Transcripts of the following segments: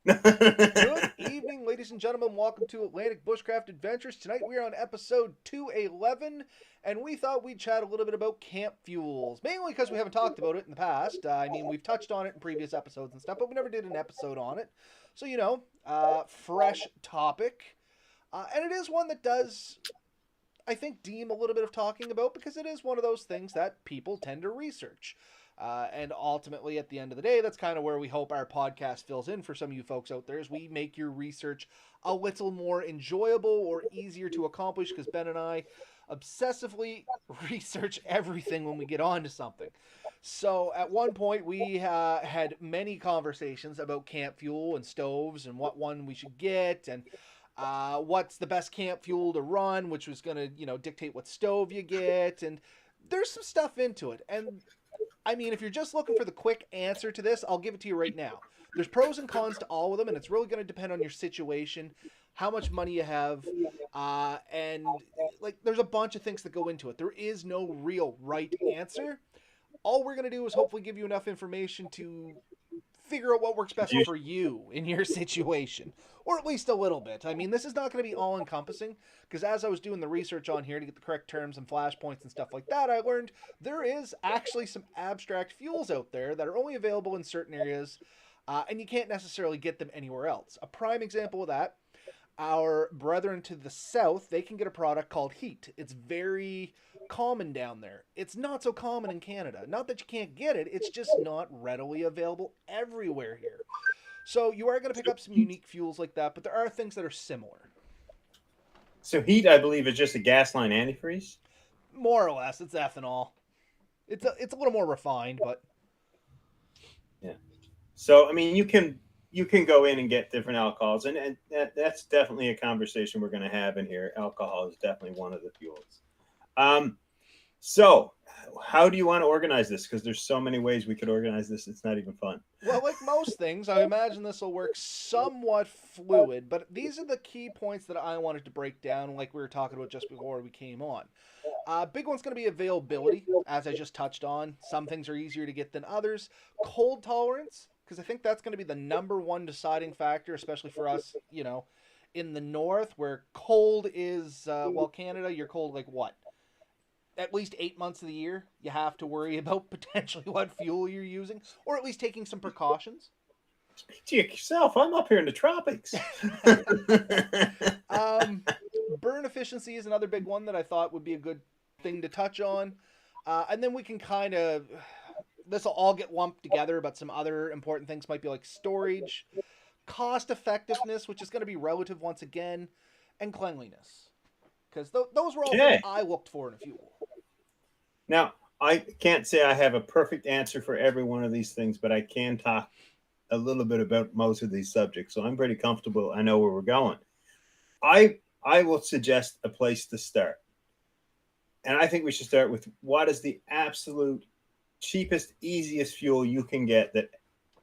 Good evening, ladies and gentlemen. Welcome to Atlantic Bushcraft Adventures. Tonight we are on episode 211, and we thought we'd chat a little bit about camp fuels, mainly because we haven't talked about it in the past. We've touched on it in previous episodes and stuff, but we never did an episode on it. So, fresh topic. And it is one that does, I think, deem a little bit of talking about because it is one of those things that people tend to research. And ultimately, at the end of the day, that's kind of where we hope our podcast fills in for some of you folks out there, is we make your research a little more enjoyable or easier to accomplish because Ben and I obsessively research everything when we get onto something. So at one point, we had many conversations about camp fuel and stoves and what one we should get and what's the best camp fuel to run, which was going to, dictate what stove you get. And there's some stuff into it. And if you're just looking for the quick answer to this, I'll give it to you right now. There's pros and cons to all of them, and it's really going to depend on your situation, how much money you have, and like there's a bunch of things that go into it. There is no real right answer. All we're going to do is hopefully give you enough information to figure out what works best You, for you in your situation, or at least a little bit. This is not going to be all encompassing because as I was doing the research on here to get the correct terms and flashpoints and stuff like that, I learned there is actually some abstract fuels out there that are only available in certain areas, and you can't necessarily get them anywhere else. A prime example of that, our brethren to the south, they can get a product called heat. It's very common down there. It's not so common in Canada. Not that you can't get it, it's just not readily available everywhere here. So you are going to pick up some unique fuels like that, but there are things that are similar. so heat, I believe, is just a gas line antifreeze. More or less, it's ethanol. It's a little more refined, but Yeah. So I mean, you can go in and get different alcohols, and that's definitely a conversation we're going to have in here. Alcohol is definitely one of the fuels. Um, so how do you want to organize this? Because there's so many ways we could organize this. It's not even fun. well, like most things, I imagine this will work somewhat fluid, but these are the key points that I wanted to break down, like we were talking about just before we came on. Big one's going to be availability, as I just touched on. Some things are easier to get than others. Cold tolerance, because I think that's going to be the number one deciding factor, especially for us, in the north, where cold is, Canada, you're cold like what? At least 8 months of the year, you have to worry about potentially what fuel you're using, or at least taking some precautions. Speak to yourself. I'm up here in the tropics. um, Burn efficiency is another big one that I thought would be a good thing to touch on. And then we can kind of, this will all get lumped together, but some other important things might be like storage, cost effectiveness, which is going to be relative once again, and cleanliness. Because those were all things Okay. I looked for in a fuel. Now, I can't say I have a perfect answer for every one of these things, but I can talk a little bit about most of these subjects. So I'm pretty comfortable. I know where we're going. I will suggest a place to start. And I think we should start with what is the absolute cheapest, easiest fuel you can get that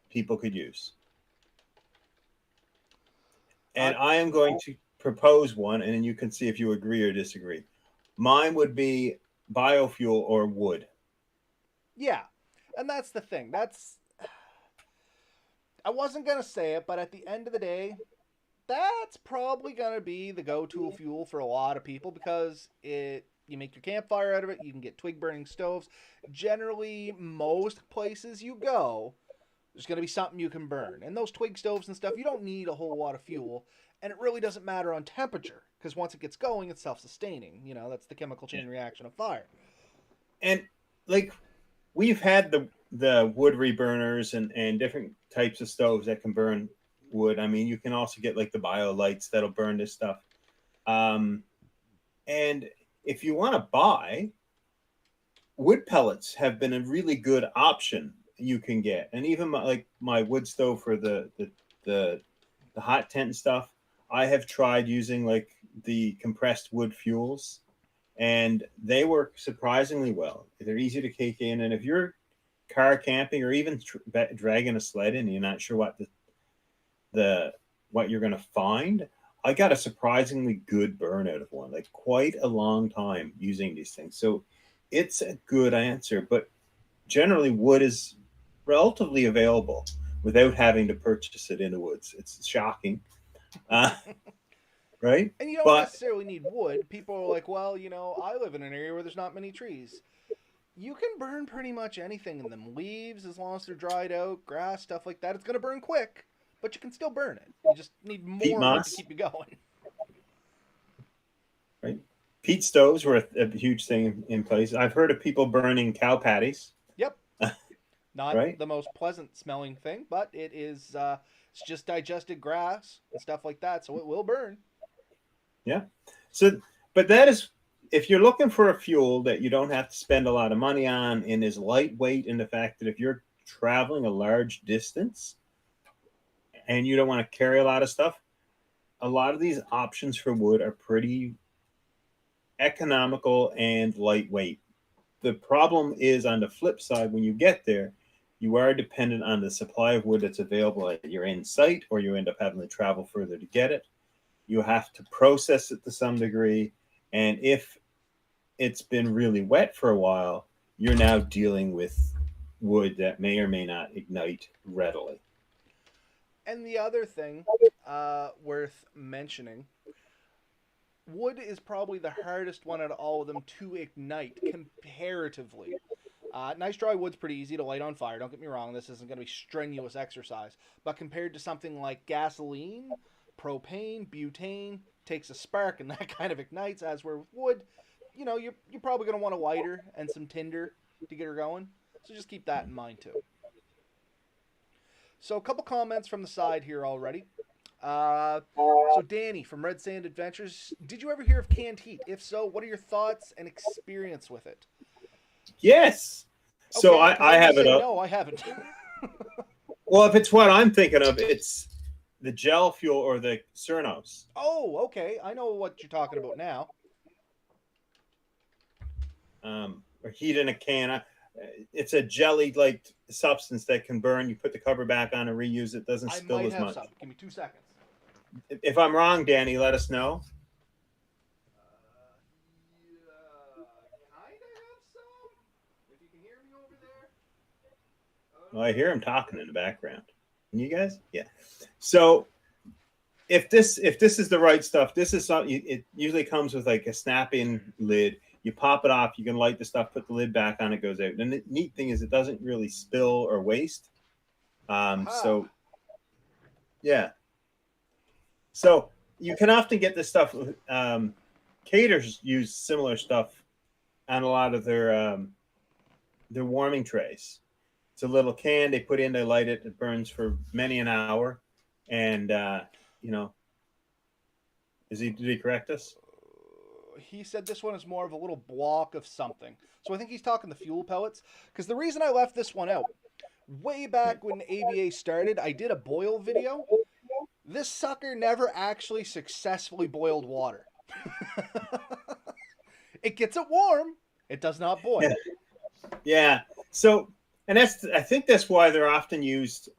people could use. Uh, And I am going to propose one, and then you can see if you agree or disagree. Mine would be biofuel or wood. yeah, and that's the thing. I wasn't gonna say it, but at the end of the day, that's probably gonna be the go-to fuel for a lot of people because it you make your campfire out of it. You can get twig burning stoves. Generally, most places you go, there's gonna be something you can burn. And those twig stoves and stuff, you don't need a whole lot of fuel, and it really doesn't matter on temperature because once it gets going, it's self-sustaining. That's the chemical chain reaction of fire. And like we've had the wood reburners and different types of stoves that can burn wood. I mean, you can also get like the bio lights that'll burn this stuff. Um, and if you want to buy, wood pellets have been a really good option you can get. And even my wood stove for the the hot tent and stuff, I have tried using like the compressed wood fuels, and they work surprisingly well. They're easy to cake in, and if you're car camping or even dragging a sled in, and you're not sure the what you're going to find. I got a surprisingly good burn out of one, like quite a long time using these things. So it's a good answer, but generally wood is relatively available. without having to purchase it in the woods. It's shocking, uh, right? And you don't But necessarily need wood. People are like, well, I live in an area where there's not many trees. You can burn pretty much anything in them. Leaves, as long as they're dried out, grass, stuff like that. It's going to burn quick, but you can still burn it. You just need peat more wood to moss, keep you going. right? Peat stoves were a huge thing in place. I've heard of people burning cow patties, Yep. Not right? the most pleasant smelling thing, but it's just digested grass and stuff like that, so it will burn. Yeah. So, but that is, if you're looking for a fuel that you don't have to spend a lot of money on and is lightweight, in the fact that if you're traveling a large distance and you don't want to carry a lot of stuff, a lot of these options for wood are pretty economical and lightweight. The problem is on the flip side, when you get there, you are dependent on the supply of wood that's available at your in site, or you end up having to travel further to get it. You have to process it to some degree. And if it's been really wet for a while, you're now dealing with wood that may or may not ignite readily. And the other thing worth mentioning, wood is probably the hardest one out of all of them to ignite comparatively. Nice dry wood's pretty easy to light on fire. Don't get me wrong, this isn't going to be strenuous exercise. But compared to something like gasoline, propane, butane, takes a spark and that kind of ignites, as where with wood, you're probably going to want a lighter and some tinder to get her going. So just keep that in mind too. So a couple comments from the side here already. So Danny from Red Sand Adventures, did you ever hear of canned heat? If so, what are your thoughts and experience with it? Yes. So Okay, because I I'm going have to it say up. no, I haven't. Well, if it's what I'm thinking of, it's the gel fuel or the Cernos. Oh, okay. I know what you're talking about now. Or heat in a can. It's a jelly-like substance that can burn. You put the cover back on and reuse it. Doesn't I spill might as have much. some. Give me 2 seconds. If I'm wrong, Danny, let us know. Yeah, kind of have some. If you can hear me over there. Well, I hear him talking in the background. Can you guys? Yeah. So if this is the right stuff, this is something. It usually comes with like a snap-in lid. You pop it off. You can light the stuff. Put the lid back on. It goes out. And the neat thing is, it doesn't really spill or waste. Aha. So yeah. So you can often get this stuff. Caters use similar stuff on a lot of their warming trays. It's a little can they put in, they light it, it burns for many an hour, and you know, did he correct us? He said this one is more of a little block of something. So I think he's talking the fuel pellets. Because the reason I left this one out, way back when ABA started, I did a boil video. This sucker never actually successfully boiled water. It gets it warm. It does not boil. Yeah. So, and I think that's why they're often used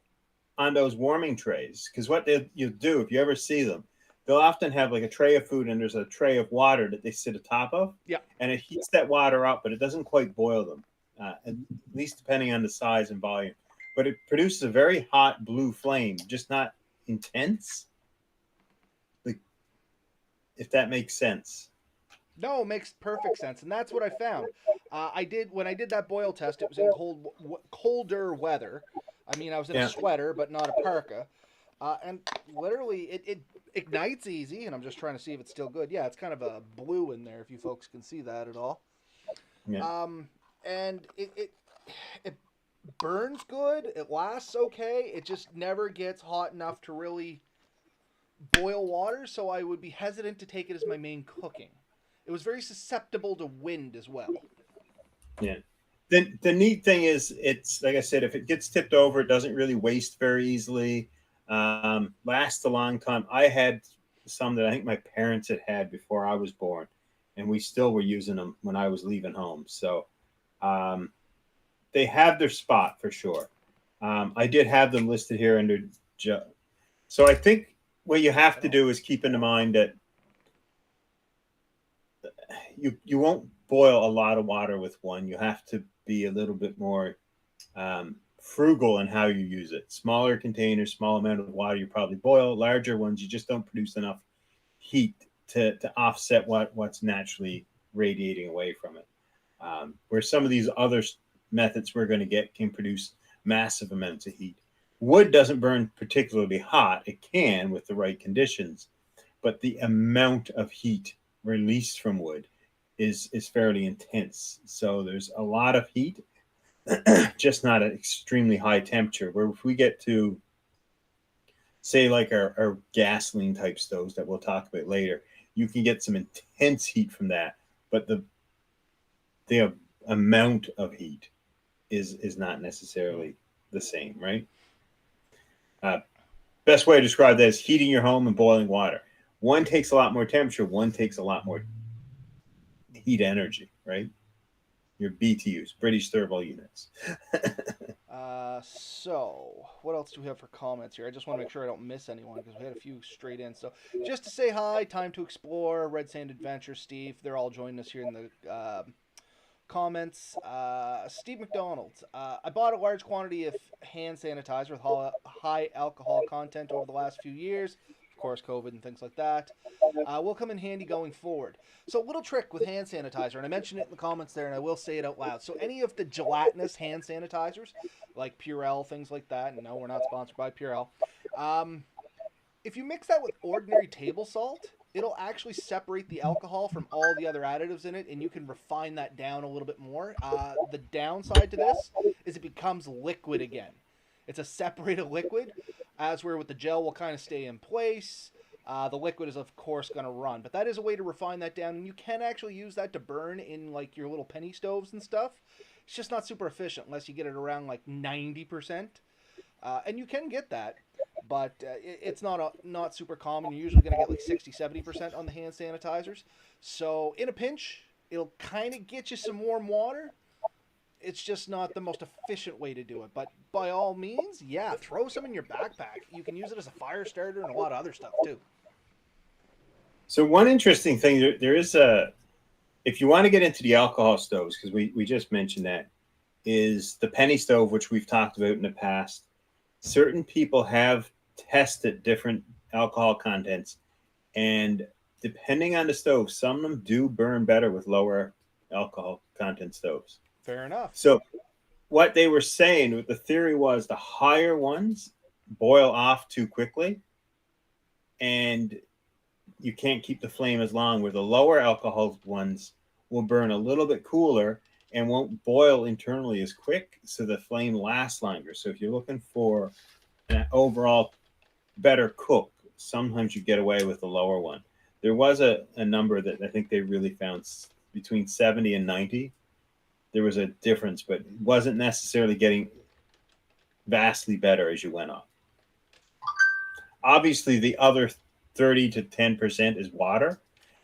on those warming trays. Because what you do, if you ever see them, they'll often have like a tray of food and there's a tray of water that they sit atop of. Yeah. And it heats that water up, but it doesn't quite boil them, at least depending on the size and volume. But it produces a very hot blue flame, just not intense. Like, if that makes sense. No, it makes perfect sense, and that's what I found. When I did that boil test. It was in colder weather. I mean, I was in a Yeah. sweater, but not a parka. And literally, it ignites easy. And I'm just trying to see if it's still good. Yeah, it's kind of a blue in there. If you folks can see that at all. Yeah. And it burns good. It lasts okay. It just never gets hot enough to really boil water. So I would be hesitant to take it as my main cooking. It was very susceptible to wind as well. Yeah. The neat thing is, it's like I said, if it gets tipped over, it doesn't really waste very easily. Lasts a long time. I had some that I think my parents had before I was born, and we still were using them when I was leaving home. So they have their spot for sure. I did have them listed here under. So I think what you have to do is keep in mind that you won't boil a lot of water with one. You have to be a little bit more frugal in how you use it. Smaller containers, small amount of water you probably boil. Larger ones, you just don't produce enough heat to offset what's naturally radiating away from it. Where some of these other methods we're going to get can produce massive amounts of heat. Wood doesn't burn particularly hot. It can with the right conditions, but the amount of heat released from wood is fairly intense. So there's a lot of heat, just not at extremely high temperature. Where if we get to, say, like our gasoline type stoves that we'll talk about later, you can get some intense heat from that, but the amount of heat is not necessarily the same, right? Best way to describe that is heating your home and boiling water. One takes a lot more temperature, one takes a lot more heat energy, right? Your BTUs, British thermal units. So, what else do we have for comments here? I just want to make sure I don't miss anyone because we had a few straight in. So, just to say hi, Time to Explore, Red Sand Adventure, Steve, they're all joining us here in the comments. Steve McDonald, I bought a large quantity of hand sanitizer with high alcohol content over the last few years. Of course, COVID and things like that. Will come in handy going forward. So, a little trick with hand sanitizer, and I mentioned it in the comments there, and I will say it out loud. So, any of the gelatinous hand sanitizers, like Purell, things like that, and no, we're not sponsored by Purell. If you mix that with ordinary table salt, it'll actually separate the alcohol from all the other additives in it, and you can refine that down a little bit more. The downside to this is it becomes liquid again. It's a separated liquid, as where with the gel will kind of stay in place. The liquid is of course going to run, but that is a way to refine that down, and you can actually use that to burn in like your little penny stoves and stuff. It's just not super efficient unless you get it around like 90%, and you can get that, but it's not super common. You're usually going to get like 60-70% on the hand sanitizers. So in a pinch, it'll kind of get you some warm water. It's just not the most efficient way to do it. But by all means, yeah, throw some in your backpack. You can use it as a fire starter and a lot of other stuff too. So one interesting thing, there is if you want to get into the alcohol stoves, because we just mentioned that, is the penny stove, which we've talked about in the past. Certain people have tested different alcohol contents, and depending on the stove, some of them do burn better with lower alcohol content stoves. Fair enough. So what they were saying, what the theory was, the higher ones boil off too quickly, and you can't keep the flame as long, where the lower alcohol ones will burn a little bit cooler and won't boil internally as quick, so the flame lasts longer. So if you're looking for an overall better cook, sometimes you get away with the lower one. There was a number that I think they really found between 70 and 90. There was a difference, but it wasn't necessarily getting vastly better as you went up. Obviously, the other 30 to 10% is water,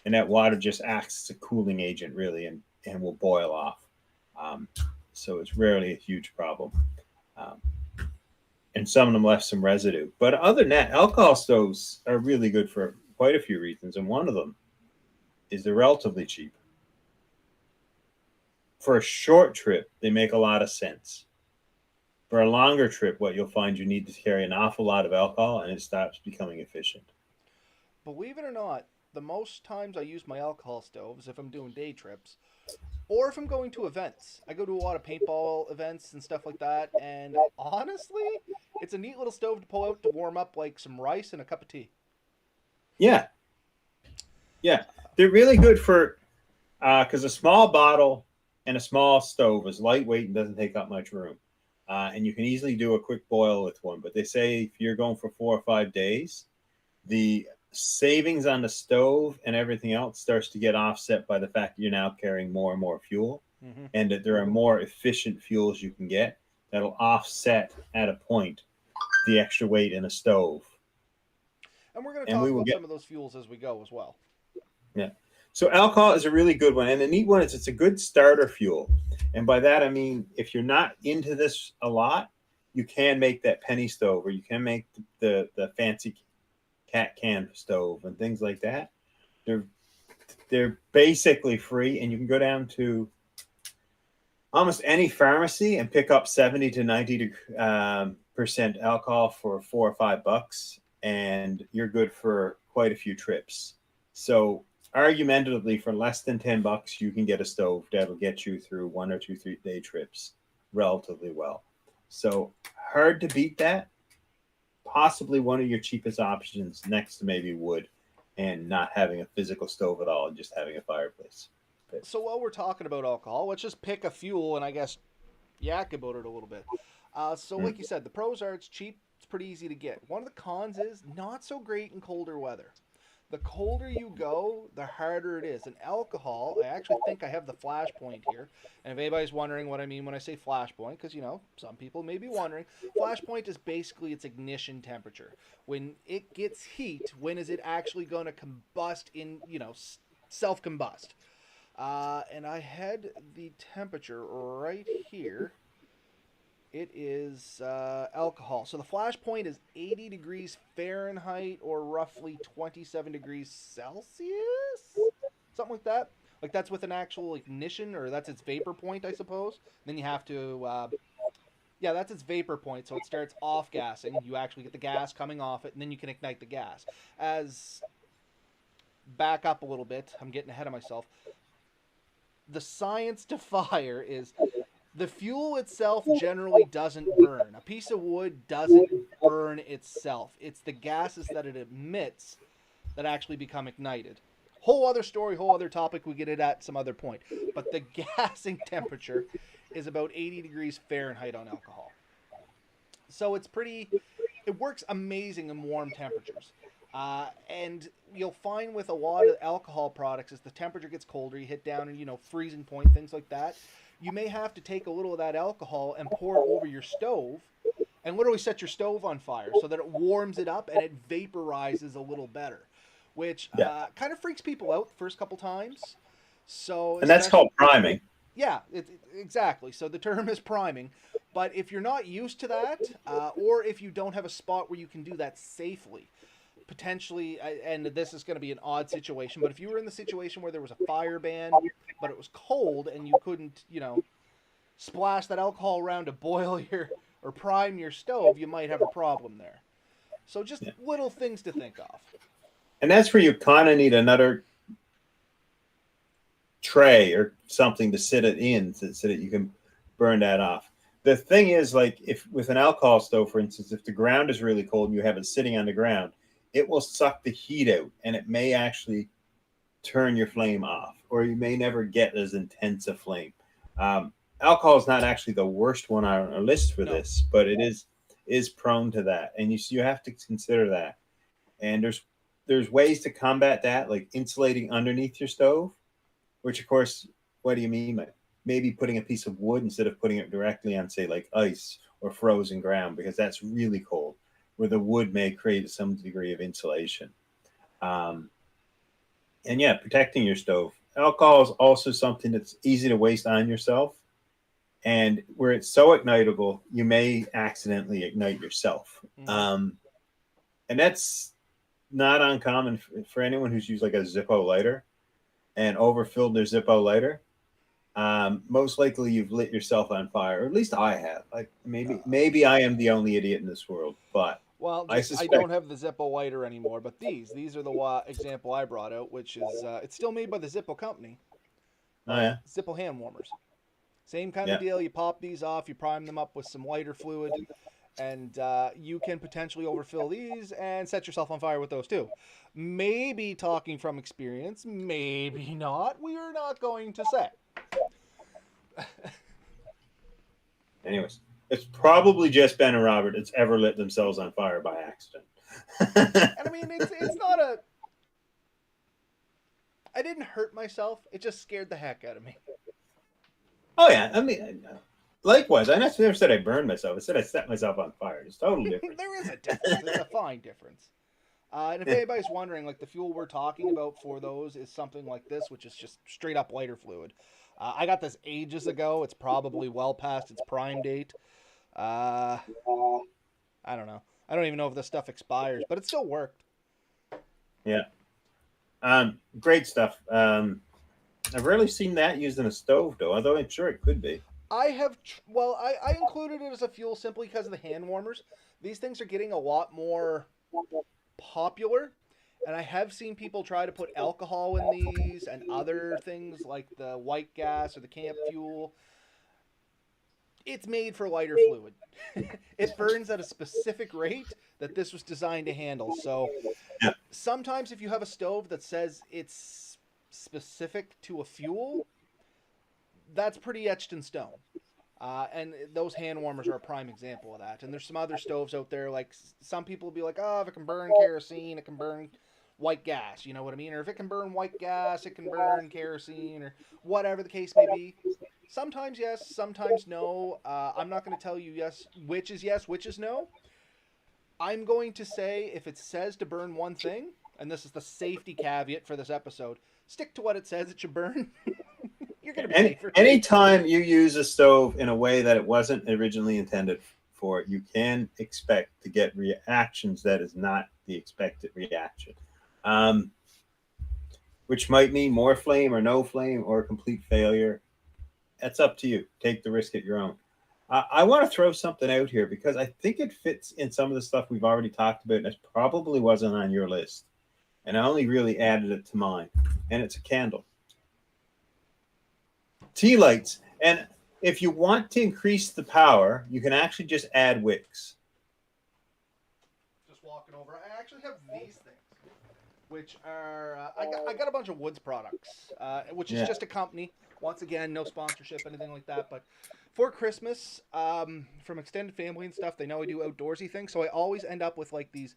and that water just acts as a cooling agent, really, and will boil off. So it's rarely a huge problem. And some of them left some residue. But other than that, alcohol stoves are really good for quite a few reasons, and one of them is they're relatively cheap. For a short trip, they make a lot of sense. For a longer trip, what you'll find, you need to carry an awful lot of alcohol, and it stops becoming efficient. Believe it or not, the most times I use my alcohol stoves if I'm doing day trips, or if I'm going to events. I go to a lot of paintball events and stuff like that, and honestly, it's a neat little stove to pull out to warm up like some rice and a cup of tea. Yeah. They're really good for, because a small bottle and a small stove is lightweight and doesn't take up much room. And you can easily do a quick boil with one. But they say if you're going for 4 or 5 days, the savings on the stove and everything else starts to get offset by the fact that you're now carrying more and more fuel, and that there are more efficient fuels you can get that'll offset at a point the extra weight in a stove. And we're going to talk about some of those fuels as we go as well. Yeah. So alcohol is a really good one. And the neat one is it's a good starter fuel. And by that, I mean, if you're not into this a lot, you can make that penny stove, or you can make the fancy cat can stove and things like that. They're basically free, and you can go down to almost any pharmacy and pick up 70 to 90 percent alcohol for $4 or $5, and you're good for quite a few trips. So argumentatively, for less than $10, you can get a stove that'll get you through 1 or 2 3-day trips relatively well. So hard to beat that. Possibly one of your cheapest options next to maybe wood and not having a physical stove at all and just having a fireplace. But, So while we're talking about alcohol, let's just pick a fuel and I guess yak about it a little bit. So like you said, the pros are it's cheap, it's pretty easy to get. One of the cons is not so great in colder weather. The colder you go, the harder it is. And alcohol, I actually think I have the flash point here. And if anybody's wondering what I mean when I say flash point, because, some people may be wondering, flash point is basically its ignition temperature. When it gets heat, when is it actually going to combust in, self-combust? And I had the temperature right here. It is alcohol. So the flash point is 80 degrees Fahrenheit or roughly 27 degrees Celsius? Something like that. Like that's with an actual ignition, or that's its vapor point, I suppose. Then you have to, yeah, that's its vapor point. So it starts off gassing. You actually get the gas coming off it, and then you can ignite the gas. As back up a little bit, I'm getting ahead of myself. The science to fire is the fuel itself generally doesn't burn. A piece of wood doesn't burn itself. It's the gases that it emits that actually become ignited. Whole other story, whole other topic. We get it at some other point. But the gassing temperature is about 80 degrees Fahrenheit on alcohol. So it works amazing in warm temperatures. And you'll find with a lot of alcohol products, as the temperature gets colder, you hit down and freezing point, things like that. You may have to take a little of that alcohol and pour it over your stove, and literally set your stove on fire so that it warms it up and it vaporizes a little better, which yeah. kind of freaks people out the first couple times. So And that's called priming. Yeah, exactly. So the term is priming. But if you're not used to that, or if you don't have a spot where you can do that safely, potentially, and this is going to be an odd situation, but if you were in the situation where there was a fire ban, but it was cold and you couldn't, splash that alcohol around to boil your or prime your stove, you might have a problem there. So just little things to think of. And that's where you kind of need another tray or something to sit it in so that you can burn that off. The thing is, like, if with an alcohol stove, for instance, if the ground is really cold and you have it sitting on the ground, it will suck the heat out and it may actually turn your flame off, or you may never get as intense a flame. Alcohol is not actually the worst one on our list for this, but it is prone to that, and you have to consider that. And there's ways to combat that, like insulating underneath your stove, which of course, what do you mean by maybe putting a piece of wood instead of putting it directly on, say, like ice or frozen ground, because that's really cold, where the wood may create some degree of insulation. And yeah, protecting your stove. Alcohol is also something that's easy to waste on yourself. And where it's so ignitable, you may accidentally ignite yourself. And that's not uncommon for anyone who's used like a Zippo lighter and overfilled their Zippo lighter. Most likely you've lit yourself on fire, or at least I have. Like maybe I am the only idiot in this world, but I don't have the Zippo lighter anymore. But these are the example I brought out, which is it's still made by the Zippo company. Zippo hand warmers. Same kind of deal. You pop these off, you prime them up with some lighter fluid, and you can potentially overfill these and set yourself on fire with those too. Maybe talking from experience, maybe not. We are not going to say. Anyways, it's probably just Ben and Robert that's ever lit themselves on fire by accident. And I mean, it's not a... I didn't hurt myself. It just scared the heck out of me. Oh, yeah. I mean, likewise. I never said I burned myself. I said I set myself on fire. It's totally different. There is a difference. It's a fine difference. And if anybody's wondering, like, the fuel we're talking about for those is something like this, which is just straight up lighter fluid. I got this ages ago. It's probably well past its prime date. I don't know. I don't even know if this stuff expires, but it still worked. Yeah. Great stuff. I've rarely seen that used in a stove, though, although I'm sure it could be. I included it as a fuel simply because of the hand warmers. These things are getting a lot more popular, and I have seen people try to put alcohol in these and other things like the white gas or the camp fuel. It's made for lighter fluid. It burns at a specific rate that this was designed to handle. So Yeah. sometimes if you have a stove that says it's specific to a fuel, that's pretty etched in stone. And those hand warmers are a prime example of that. And there's some other stoves out there, like some people will be like, oh, if it can burn kerosene, it can burn white gas. You know what I mean? Or if it can burn white gas, it can burn kerosene, or whatever the case may be. Sometimes yes, sometimes no. I'm not going to tell you yes, which is no. I'm going to say if it says to burn one thing, and this is the safety caveat for this episode, stick to what it says it should burn. You're going to be safer. Anytime you use a stove in a way that it wasn't originally intended for, you can expect to get reactions that is not the expected reaction, which might mean more flame or no flame or complete failure. That's up to you. Take the risk at your own. I want to throw something out here because I think it fits in some of the stuff we've already talked about, and it probably wasn't on your list. And I only really added it to mine, and it's a candle. Tea lights. And if you want to increase the power, you can actually just add wicks. Just walking over. I actually have these things, which are I got a bunch of Woods products, which is just a company. Once again, no sponsorship, anything like that. But for Christmas, from extended family and stuff, they know I do outdoorsy things, so I always end up with like these.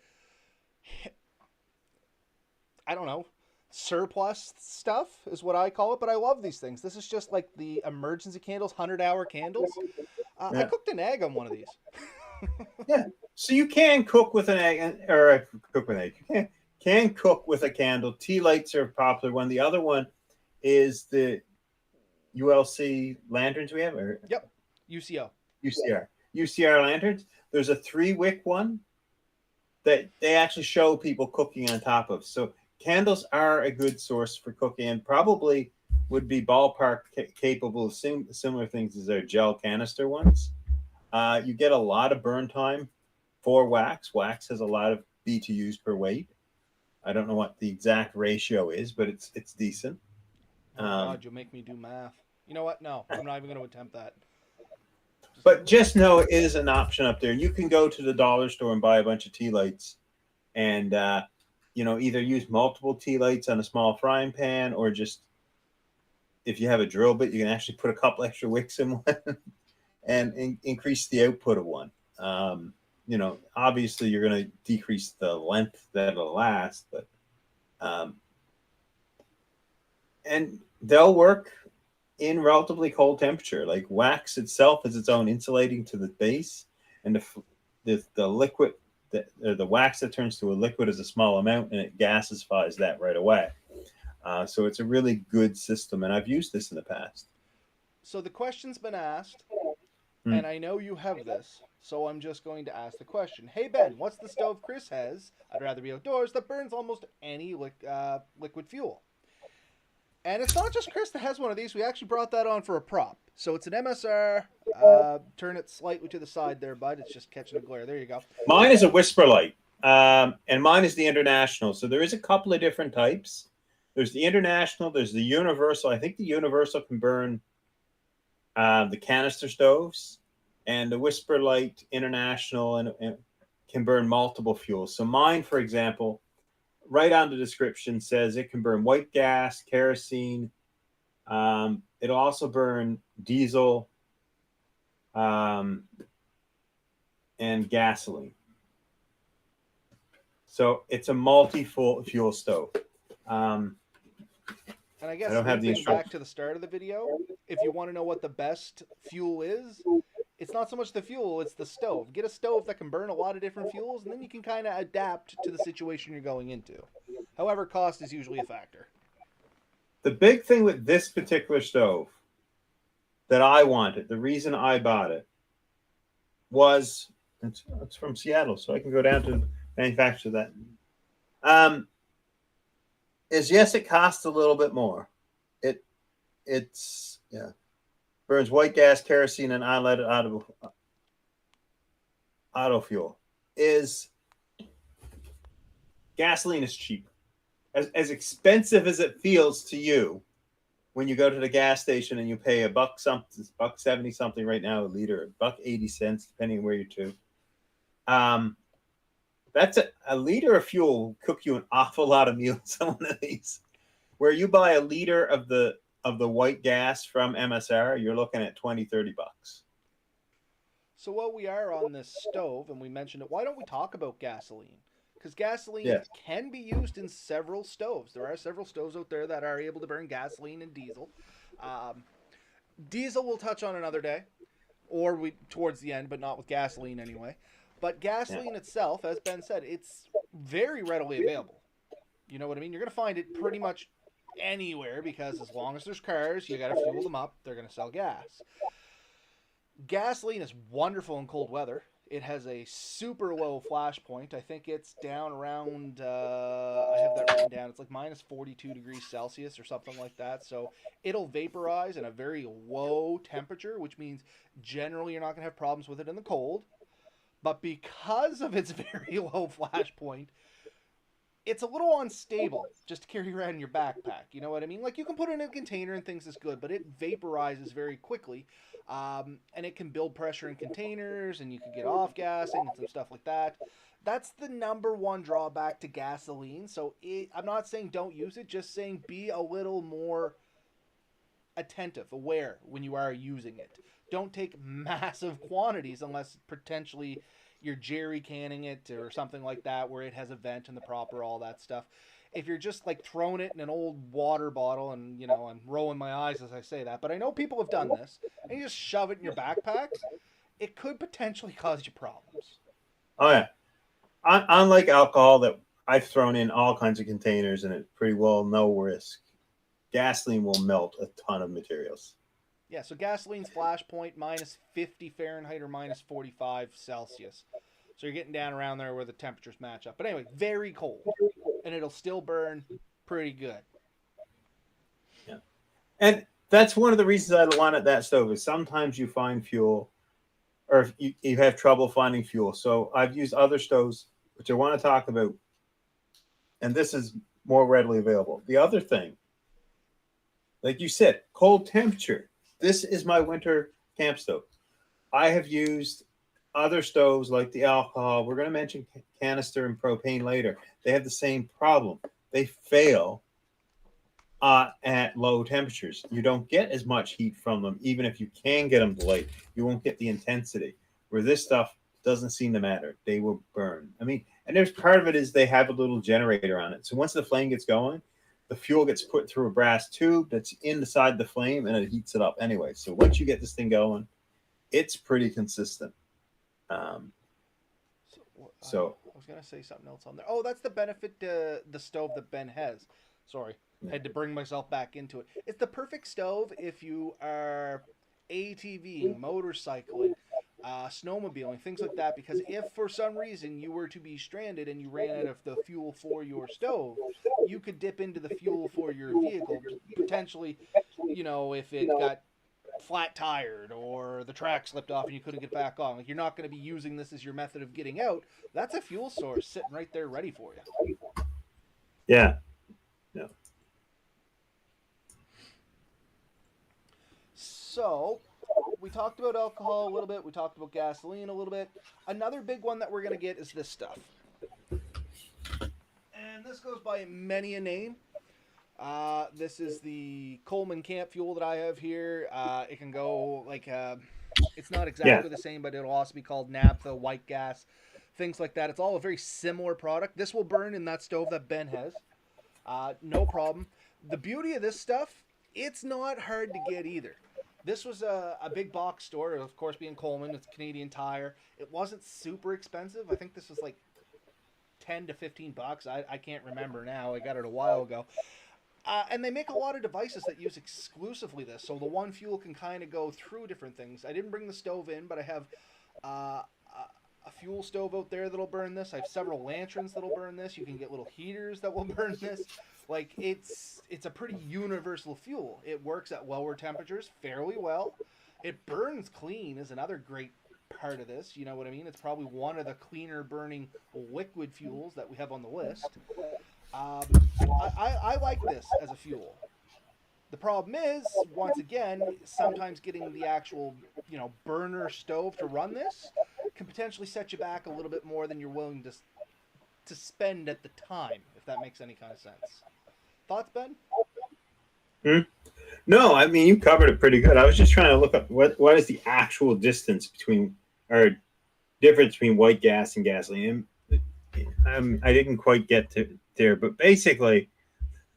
I don't know. Surplus stuff is what I call it, but I love these things. This is just like the emergency candles, 100-hour candles. I cooked an egg on one of these. Yeah, so you can cook with an egg, or cook with an egg. You can cook with a candle. Tea lights are a popular one. The other one is the ULC lanterns we have. Yep, UCR lanterns. There's a 3-wick one that they actually show people cooking on top of. So candles are a good source for cooking, and probably would be ballpark capable of similar things as their gel canister ones. You get a lot of burn time for wax. Wax has a lot of BTUs per weight. I don't know what the exact ratio is, but it's decent. Oh God, you'll make me do math. You know what? No, I'm not even going to attempt that. But just know it is an option up there. You can go to the dollar store and buy a bunch of tea lights, and either use multiple tea lights on a small frying pan, or just if you have a drill bit, you can actually put a couple extra wicks in one and increase the output of one. Obviously you're going to decrease the length that it'll last, but and they'll work in relatively cold temperature. Like wax itself is its own insulating to the base, and the liquid, the wax that turns to a liquid is a small amount, and it gasifies that right away. So it's a really good system, and I've used this in the past. So the question's been asked, and I know you have this, so I'm just going to ask the question. Hey, Ben, what's the stove Chris has, I'd rather be outdoors, that burns almost any liquid fuel? And it's not just Chris that has one of these. We actually brought that on for a prop. So it's an MSR. Turn it slightly to the side there, bud. It's just catching a glare. There you go. Mine is a Whisper light, and mine is the International. So there is a couple of different types. There's the International. There's the Universal. I think the Universal can burn the canister stoves, and the Whisper Light International and can burn multiple fuels. So mine, for example, right on the description says it can burn white gas, kerosene. It'll also burn diesel and gasoline. So it's a multi-fuel stove. And I guess back to the start of the video, if you want to know what the best fuel is, it's not so much the fuel, it's the stove. Get a stove that can burn a lot of different fuels, and then you can kind of adapt to the situation you're going into. However, cost is usually a factor. The big thing with this particular stove that I wanted, the reason I bought it, was it's from Seattle, so I can go down to manufacture that. Is yes, it costs a little bit more. It's burns white gas, kerosene, and unleaded auto fuel. Is gasoline is cheap. As expensive as it feels to you when you go to the gas station and you pay $1 something, $1.70 something right now a liter, $1.80 depending on where you're to. That's a liter of fuel will cook you an awful lot of meals on one of these. Where you buy a liter of the white gas from MSR, you're looking at $20-$30. So while we are on this stove, and we mentioned it, why don't we talk about gasoline? Because gasoline Yeah. can be used in several stoves. There are several stoves out there that are able to burn gasoline and diesel. Um, Diesel we'll touch on another day, or we towards the end, but not with gasoline anyway. But Yeah. gasoline itself, as Ben said, it's very readily available. You know what I mean? You're going to find it pretty much anywhere because as long as there's cars, you got to fuel them up. They're going to sell gas. Gasoline is wonderful in cold weather. It has a super low flash point. I think it's down around, I have that written down. It's like minus 42 degrees Celsius or something like that. So it'll vaporize in a very low temperature, which means generally you're not going to have problems with it in the cold. But because of its very low flash point, it's a little unstable just to carry around in your backpack. You know what I mean? Like you can put it in a container and things is good, but it vaporizes very quickly, and it can build pressure in containers, and you can get off gassing and some stuff like that. That's the number one drawback to gasoline. So I'm not saying don't use it, just saying be a little more attentive, aware when you are using it. Don't take massive quantities unless potentially you're jerry canning it or something like that where it has a vent and the proper all that stuff. If you're just like throwing it in an old water bottle, and you know, I'm rolling my eyes as I say that, but I know people have done this, and you just shove it in your backpack, it could potentially cause you problems. Oh yeah. Unlike alcohol that I've thrown in all kinds of containers and it pretty well no risk. Gasoline will melt a ton of materials. Yeah, so gasoline's flash point minus 50 Fahrenheit or minus 45 Celsius. So you're getting down around there where the temperatures match up. But anyway, very cold. And it'll still burn pretty good. Yeah. And that's one of the reasons I wanted that stove is sometimes you find fuel or if you have trouble finding fuel. So I've used other stoves, which I want to talk about. And this is more readily available. The other thing, like you said, cold temperature. This is my winter camp stove. I have used other stoves like the alcohol. We're going to mention canister and propane later. They have the same problem. They fail at low temperatures. You don't get as much heat from them, even if you can get them delayed. You won't get the intensity. Where this stuff doesn't seem to matter. They will burn. I mean, and there's part of it is they have a little generator on it. So once the flame gets going, the fuel gets put through a brass tube that's inside the flame and it heats it up anyway. So once you get this thing going, it's pretty consistent. So I was gonna say something else on there. Oh, that's the benefit to the stove that Ben has. Sorry, I had to bring myself back into it. It's the perfect stove if you are ATVing, motorcycling, snowmobiling, things like that. Because if for some reason you were to be stranded and you ran out of the fuel for your stove, you could dip into the fuel for your vehicle. Potentially, you know, if it got flat tired or the track slipped off and you couldn't get back on. Like you're not going to be using this as your method of getting out. That's a fuel source sitting right there ready for you. yeah. Yeah. So we talked about alcohol a little bit. We talked about gasoline a little bit. Another big one that we're going to get is this stuff. And this goes by many a name. This is the Coleman camp fuel that I have here. It can go like, it's not exactly the same, but it'll also be called naphtha, white gas, things like that. It's all a very similar product. This will burn in that stove that Ben has. No problem. The beauty of this stuff, it's not hard to get either. This was a big box store, of course, being Coleman. It's Canadian Tire. It wasn't super expensive. I think this was like 10 to 15 bucks. I can't remember now. I got it a while ago. And they make a lot of devices that use exclusively this, so the one fuel can kind of go through different things. I didn't bring the stove in, but I have a fuel stove out there that'll burn this. I have several lanterns that'll burn this. You can get little heaters that will burn this. Like it's a pretty universal fuel. It works at lower temperatures fairly well. It burns clean is another great part of this. You know what I mean? It's probably one of the cleaner burning liquid fuels that we have on the list. Um, I like this as a fuel. The problem is, once again, sometimes getting the actual, burner stove to run this can potentially set you back a little bit more than you're willing to spend at the time, if that makes any kind of sense. Thoughts, Ben? Hmm? No, I mean you covered it pretty good. I was just trying to look up what is the actual distance between or difference between white gas and gasoline. I didn't quite get to there, but basically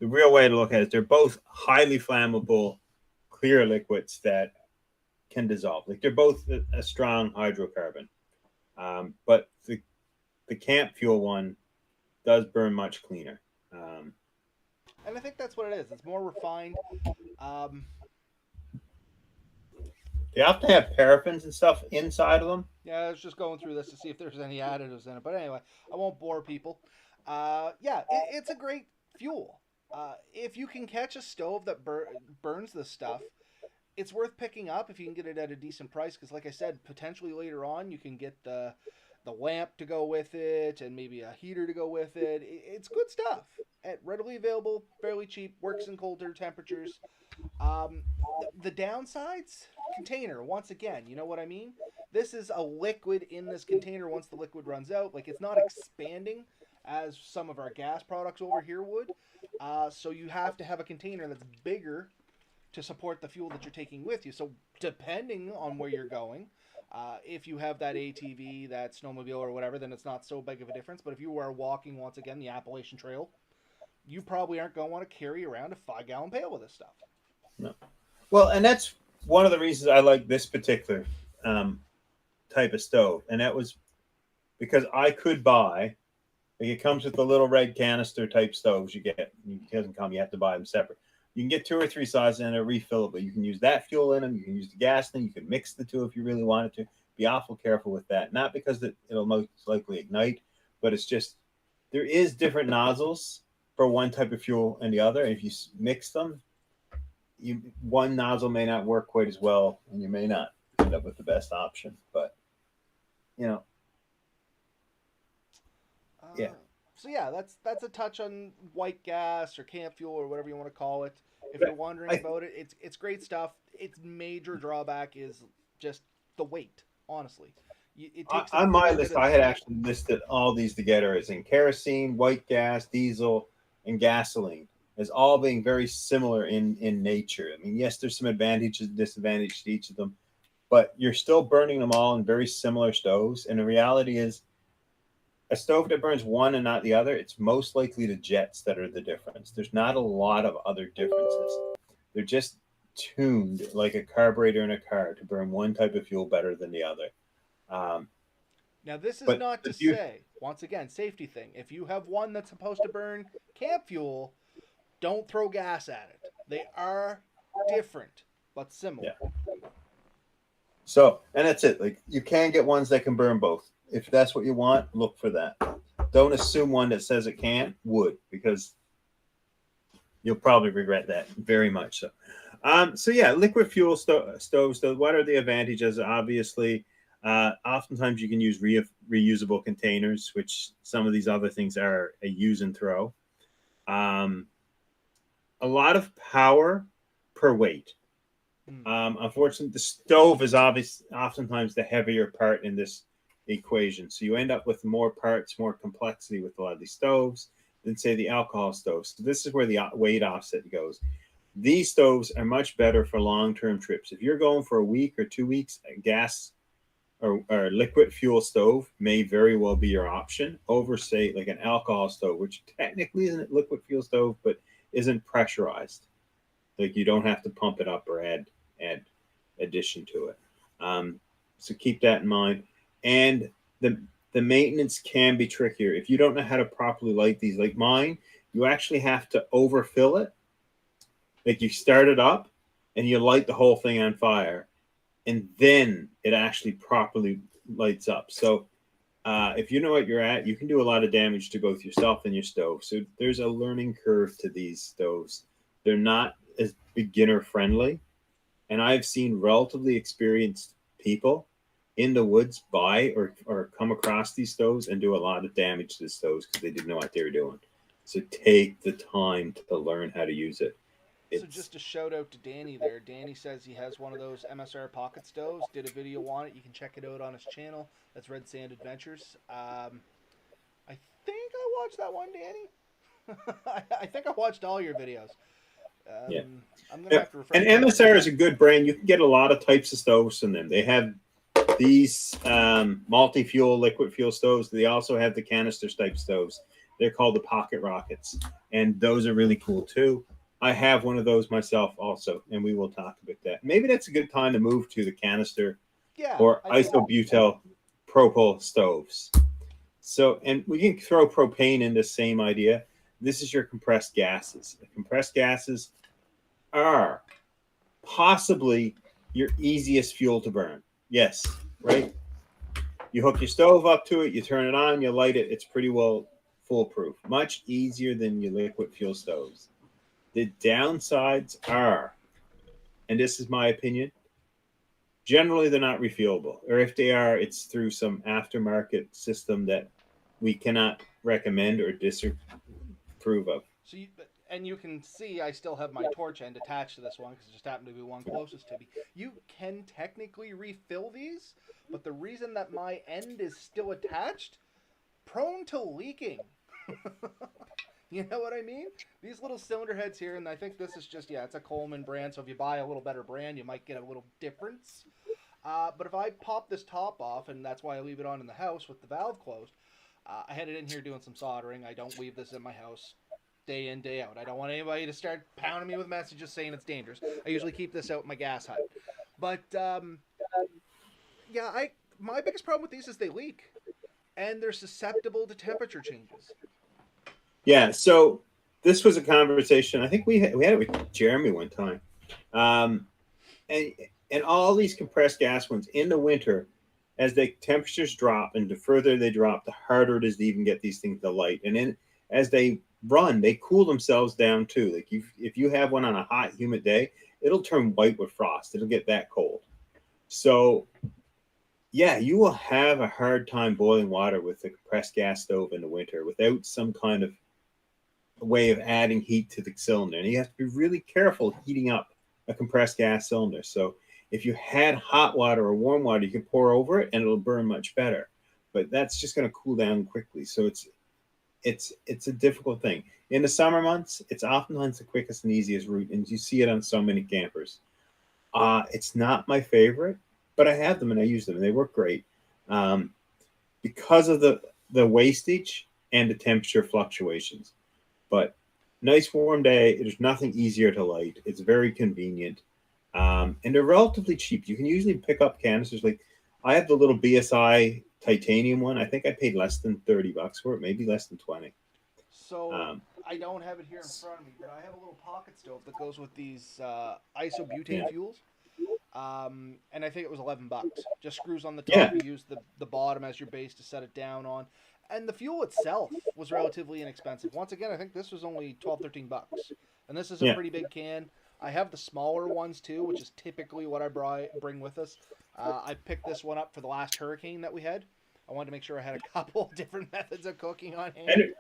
the real way to look at it, they're both highly flammable, clear liquids that can dissolve. Like they're both a strong hydrocarbon, but the camp fuel one does burn much cleaner. And I think that's what it is. It's more refined. Um, They often have paraffins and stuff inside of them. yeah, I was just going through this to see if there's any additives in it. But anyway, I won't bore people. Yeah, it's a great fuel. If you can catch a stove that burns this stuff, it's worth picking up if you can get it at a decent price. Because, like I said, potentially later on you can get the lamp to go with it and maybe a heater to go with it. It's good stuff. Readily available, fairly cheap, works in colder temperatures. The downsides, container. Once again, you know what I mean. This is a liquid in this container. Once the liquid runs out, like it's not expanding as some of our gas products over here would. So you have to have a container that's bigger to support the fuel that you're taking with you. So depending on where you're going, if you have that ATV, that snowmobile or whatever, then it's not so big of a difference. But if you are walking, once again, the Appalachian Trail, you probably aren't going to want to carry around a 5-gallon pail with this stuff. No. Well, and that's one of the reasons I like this particular type of stove, and that was because I could buy. Like it comes with the little red canister type stoves you get. It doesn't come; you have to buy them separate. You can get 2 or 3 sizes and they're refillable. You can use that fuel in them. You can use the gas in them. You can mix the two if you really wanted to. Be awful careful with that. Not because it'll most likely ignite, but it's just there is different nozzles for one type of fuel and the other. And if you mix them, one nozzle may not work quite as well, and you may not end up with the best option. But yeah. So yeah, that's a touch on white gas or camp fuel or whatever you want to call it. If you're wondering about it, it's great stuff. Its major drawback is just the weight. Honestly, it takes on my list. I had actually listed all these together as in kerosene, white gas, diesel, and gasoline as all being very similar in nature. I mean, yes, there's some advantages and disadvantages to each of them, but you're still burning them all in very similar stoves. And the reality is, a stove that burns one and not the other, it's most likely the jets that are the difference. There's not a lot of other differences. They're just tuned like a carburetor in a car to burn one type of fuel better than the other. Now, this is not to say, once again, safety thing. If you have one that's supposed to burn camp fuel, don't throw gas at it. They are different, but similar. Yeah. So, and that's it. Like you can get ones that can burn both. If that's what you want, look for that. Don't assume one that says it can't would, because you'll probably regret that very much. So yeah, liquid fuel stoves. So what are the advantages? Obviously, oftentimes you can use reusable containers, which some of these other things are a use and throw. A lot of power per weight. Unfortunately, the stove is oftentimes the heavier part in this equation. So you end up with more parts, more complexity with a lot of these stoves than, say, the alcohol stoves. So this is where the weight offset goes. These stoves are much better for long-term trips. If you're going for a week or 2 weeks, a gas or liquid fuel stove may very well be your option over, say, like an alcohol stove, which technically isn't a liquid fuel stove, but isn't pressurized. Like you don't have to pump it up or add addition to it. So keep that in mind. And the maintenance can be trickier. If you don't know how to properly light these, like mine, you actually have to overfill it. Like you start it up and you light the whole thing on fire, and then it actually properly lights up. So if you know what you're at, you can do a lot of damage to both yourself and your stove. So there's a learning curve to these stoves. They're not as beginner friendly. And I've seen relatively experienced people in the woods buy or come across these stoves and do a lot of damage to the stoves because they didn't know what they were doing. So take the time to learn how to use it. So It's just a shout out to Danny there. Danny says he has one of those MSR pocket stoves. Did a video on it. You can check it out on his channel. That's Red Sand Adventures. I think I watched that one, Danny. I think I watched all your videos. yeah. I'm gonna Yeah. have to And refresh my memory. MSR is a good brand. You can get a lot of types of stoves from them. They have these multi-fuel liquid fuel stoves. They also have the canister type stoves. They're called the pocket rockets, and those are really cool too. I have one of those myself also, and we will talk about that. Maybe that's a good time to move to the canister Yeah, or I think. isobutyl propyl stoves. So, and we can throw propane in the same idea. This is your compressed gases. The compressed gases are possibly your easiest fuel to burn. Yes, right? You hook your stove up to it, you turn it on, you light it, it's pretty well foolproof. Much easier than your liquid fuel stoves. The downsides are, and this is my opinion, generally they're not refuelable. Or if they are, it's through some aftermarket system that we cannot recommend or disapprove of. So and you can see I still have my torch end attached to this one because it just happened to be one closest to me. You can technically refill these, but the reason that my end is still attached, prone to leaking. You know what I mean? These little cylinder heads here, and I think this is just, yeah, it's a Coleman brand, so if you buy a little better brand, you might get a little difference. But if I pop this top off, and that's why I leave it on in the house with the valve closed, I had it in here doing some soldering. I don't leave this in my house day in, day out. I don't want anybody to start pounding me with messages saying it's dangerous. I usually keep this out in my gas hut. But, yeah, my biggest problem with these is they leak, and they're susceptible to temperature changes. Yeah, so this was a conversation. I think we had it with Jeremy one time, um, and all these compressed gas ones in the winter, as the temperatures drop and the further they drop, the harder it is to even get these things to light. And then as they run, they cool themselves down too. Like if you have one on a hot, humid day, it'll turn white with frost. It'll get that cold. So yeah, you will have a hard time boiling water with the compressed gas stove in the winter without some kind of way of adding heat to the cylinder. And you have to be really careful heating up a compressed gas cylinder. So if you had hot water or warm water, you can pour over it and it'll burn much better. But that's just going to cool down quickly. So it's a difficult thing. In the summer months, it's oftentimes the quickest and easiest route, and you see it on so many campers. It's not my favorite, but I have them and I use them, and they work great um, because of the wastage and the temperature fluctuations. But nice warm day. There's nothing easier to light. It's very convenient, and they're relatively cheap. You can usually pick up canisters. Like I have the little BSI titanium one. I think I paid less than $30 for it, maybe less than 20. So Um, I don't have it here in front of me, but I have a little pocket stove that goes with these yeah, isobutane fuels. And I think it was $11. Just screws on the yeah, top. You use the bottom as your base to set it down on, and the fuel itself was relatively inexpensive. Once again, I think this was only 12, $13, and this is a yeah. pretty big can. I have the smaller ones too, which is typically what I bring with us. I picked this one up for the last hurricane that we had. I wanted to make sure I had a couple different methods of cooking on hand. And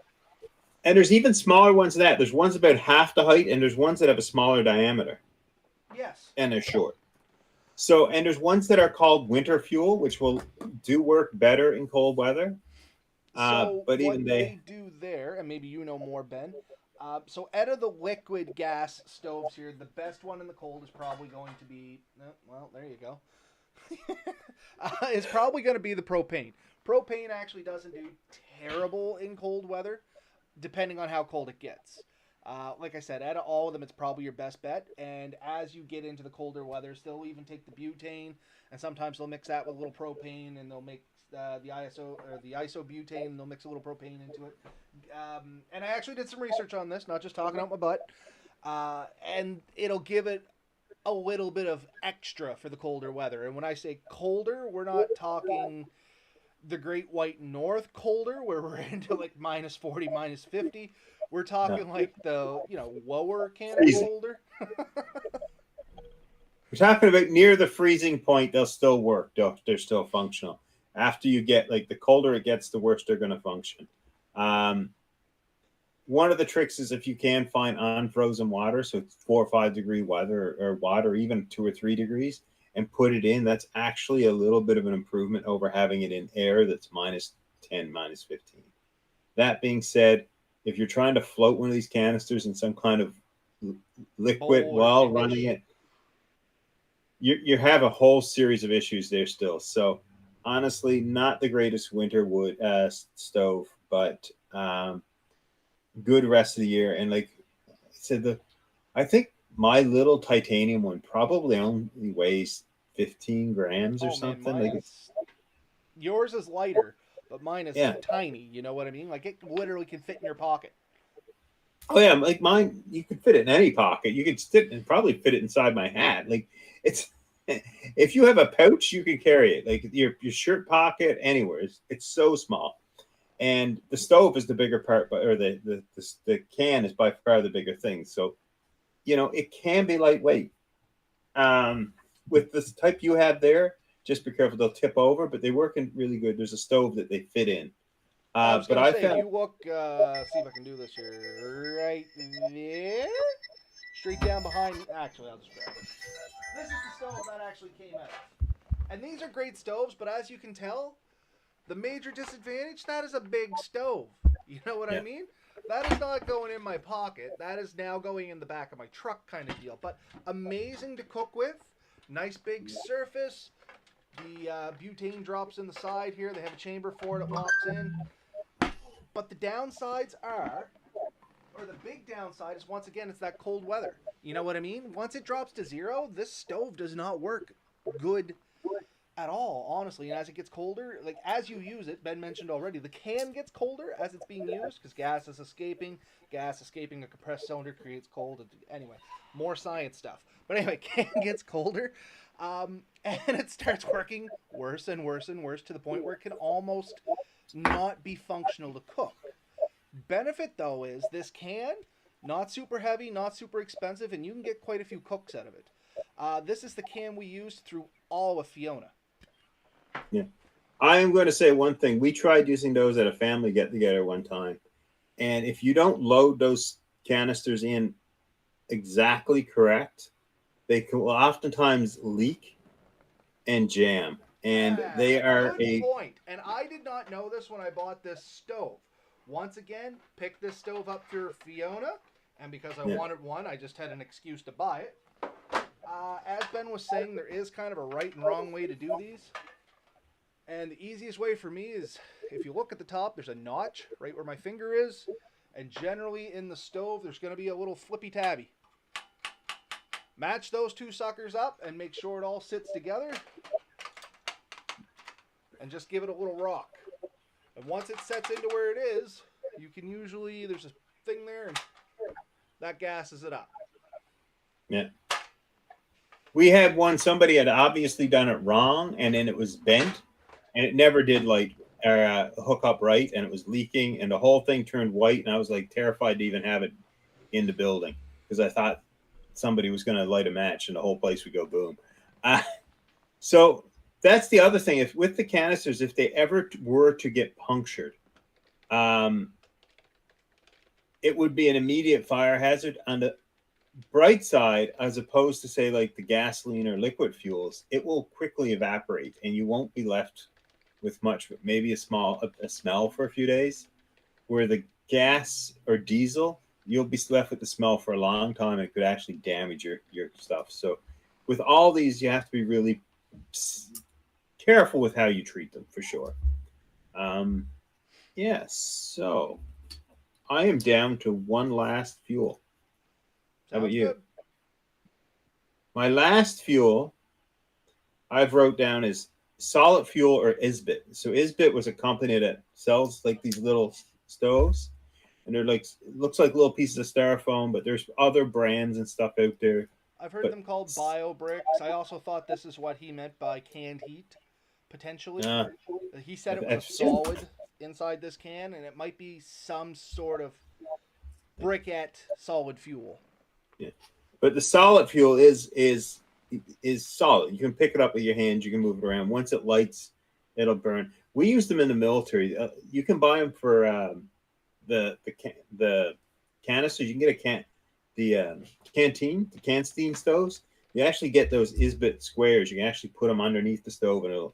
and there's even smaller ones than that. There's ones about half the height, and there's ones that have a smaller diameter, Yes. and they're short. So, and there's ones that are called winter fuel, which will do work better in cold weather. So But what even they they, do there, and maybe you know more, Ben. So out of the liquid gas stoves here, the best one in the cold is probably going to be. Well, there you go. Is probably going to be the propane. Propane actually doesn't do terrible in cold weather, depending on how cold it gets. Like I said, out of all of them, it's probably your best bet. And as you get into the colder weathers, they'll even take the butane, and sometimes they'll mix that with a little propane, and they'll make the isobutane, and they'll mix a little propane into it. And I actually did some research on this, not just talking out my butt. And it'll give it a little bit of extra for the colder weather. And when I say colder, we're not talking the Great White North colder, where we're into like minus 40, minus 50. We're no, talking like the lower Canada freezing. colder. We're talking about near the freezing point, they'll still work. They're still functional. After you get, like, the colder it gets, the worse they're going to function. One of the tricks is if you can find unfrozen water, so it's 4 or 5 degree weather or water, even 2 or 3 degrees, and put it in, that's actually a little bit of an improvement over having it in air that's -10, -15. That being said, if you're trying to float one of these canisters in some kind of liquid while running it, you have a whole series of issues there still. So honestly, not the greatest winter wood stove, but good rest of the year. And like I said, I think my little titanium one probably only weighs 15 grams or something. Man, yours is lighter, but mine is tiny. You know what I mean? Like, it literally can fit in your pocket. Oh yeah, like mine, you could fit it in any pocket. You could sit and probably fit it inside my hat. Like, it's if you have a pouch, you can carry it. Like your shirt pocket, anywhere. It's so small. And the stove is the bigger part, or the can is by far the bigger thing. So, it can be lightweight. With this type you have there, just be careful, they'll tip over, but they work in really good. There's a stove that they fit in. I was gonna say, if you look, see if I can do this here, right there, straight down behind. Actually, I'll just grab it. This is the stove that actually came out, and these are great stoves. But as you can tell, the major disadvantage, that is a big stove. You know what I mean? That is not going in my pocket. That is now going in the back of my truck, kind of deal. But amazing to cook with. Nice big surface. The butane drops in the side here. They have a chamber for it. It locks in. But the downsides are, or the big downside is, once again, it's that cold weather. You know what I mean? Once it drops to 0, this stove does not work good at all, honestly. And as it gets colder, like as you use it, Ben mentioned already, the can gets colder as it's being used because gas is escaping. Gas escaping a compressed cylinder creates cold. Anyway, more science stuff. But anyway, can gets colder. And it starts working worse and worse and worse to the point where it can almost not be functional to cook. Benefit though is this can, not super heavy, not super expensive, and you can get quite a few cooks out of it. This is the can we used through all of Fiona. Yeah. I am going to say one thing. We tried using those at a family get-together one time. And if you don't load those canisters in exactly correct, they can oftentimes leak and jam. And they are good point. And I did not know this when I bought this stove. Once again, picked this stove up through Fiona. And because I wanted one, I just had an excuse to buy it. As Ben was saying, there is kind of a right and wrong way to do these. And the easiest way for me is, if you look at the top, there's a notch right where my finger is. And generally in the stove, there's going to be a little flippy tabby. Match those two suckers up and make sure it all sits together. And just give it a little rock. And once it sets into where it is, you can usually, there's a thing there, and that gasses it up. Yeah. We had one, somebody had obviously done it wrong, and then it was bent, and it never did hook up right, and it was leaking, and the whole thing turned white, and I was like terrified to even have it in the building because I thought somebody was going to light a match and the whole place would go boom. So that's the other thing. If with the canisters, if they ever were to get punctured, it would be an immediate fire hazard. On the bright side, as opposed to say like the gasoline or liquid fuels, it will quickly evaporate and you won't be left with much, but maybe a smell for a few days. Where the gas or diesel, you'll be left with the smell for a long time. And it could actually damage your stuff. So with all these, you have to be really careful with how you treat them, for sure. So I am down to one last fuel. How about you? Good. My last fuel I've wrote down is Solid Fuel or Isbit. So Isbit was a company that sells like these little stoves, and they're like, looks like little pieces of styrofoam, but there's other brands and stuff out there. I've heard them called bio bricks. I also thought this is what he meant by canned heat, potentially. He said it was a solid inside this can, and it might be some sort of briquette solid fuel. Yeah, but the solid fuel is is solid. You can pick it up with your hands. You can move it around. Once it lights, it'll burn. We use them in the military. You can buy them for the canisters. You can get the canteen, the Canstein stoves. You actually get those Isbit squares. You can actually put them underneath the stove, and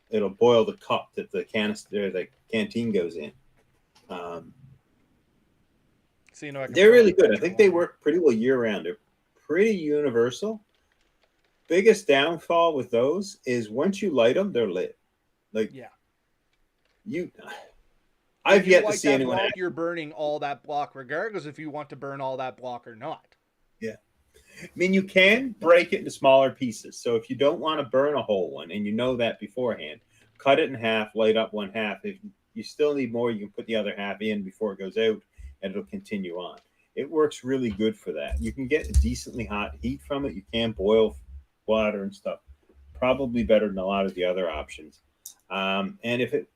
it'll boil the cup that the canister, the canteen goes in. So you know, they're really good. I think they work pretty well year round. They're pretty universal. Biggest downfall with those is once you light them, they're lit. Like I've yet to see anyone. You're burning all that block, regardless if you want to burn all that block or not. Yeah, I mean you can break it into smaller pieces. So if you don't want to burn a whole one, and you know that beforehand, cut it in half, light up one half. If you still need more, you can put the other half in before it goes out, and it'll continue on. It works really good for that. You can get a decently hot heat from it. You can boil water and stuff. Probably better than a lot of the other options. And if it